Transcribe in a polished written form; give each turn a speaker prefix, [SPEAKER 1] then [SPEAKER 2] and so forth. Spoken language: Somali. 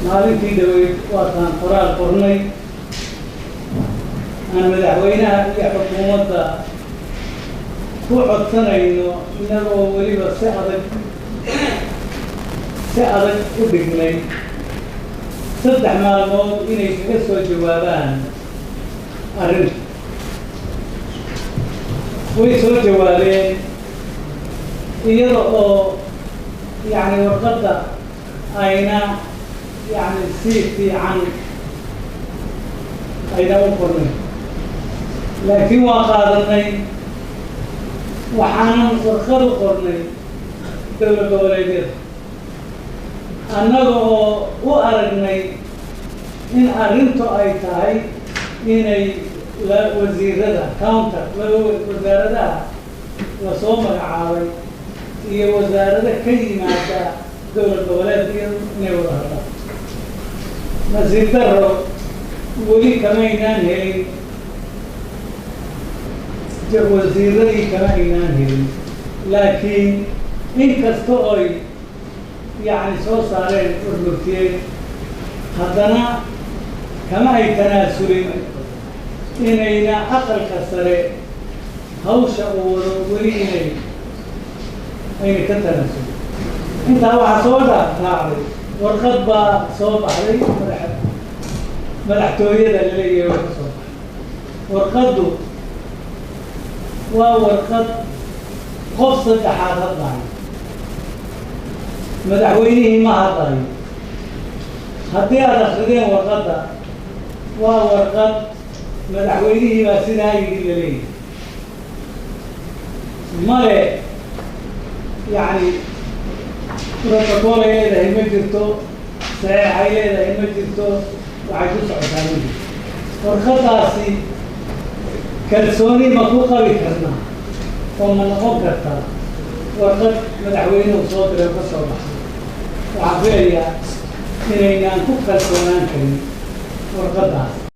[SPEAKER 1] maalintii dhaweyd waataan qoraal qornay aan madaxweynaha iyo xukuumadda ku codsanayno inagoo weliba si adag u dhignay 3 maalmood inay kaga soo jawaabaan arrinta way soo jawaabeen iyada oo يعني warqadda ayna يعني si fiican ayna u qornay laakiin waa qaadanay waxaanan warqad u qornay dowlad goboleedyada annaga oo u aragnay in arrintu ay tahay inay wasiirada counter wasaaradaha la soo magacaabay iyo wasaaradda ka yimaada dowlad goboleedka inay wada hadlaan nasiib darro weli kamaynaan helin wasiiradii kama aynaan helin laakiin inkasta oy يعني soo saareen ururtiyey haddana kama ay tanaasulin inayna aqalka sare hawsha uu wado weli ayna ka tanaasulin intaa waxaa soo raacday warqad baa soo baxday madaxtooyada la leeyahay waa ka soo baxay warqaddu waa warqad qof saddexaad hadlahay madaxweynihii ma hadlayo haddii aad akrideen warqadda waa warqad madaxweynihii baa sidaa yidhi la leeyahay male يعني protocol ay leedahay ma jirto saxiix ay leedahay ma jirto waxay ku socotaa ma jirto warqaddaasi kalsooni ma ku qabi karnaa oo ma noqon kartaa warqad madaxweynuhu soo diray ka soo baxay waxaan filayaa inaynaan ku kalsoonaan karin warqaddaas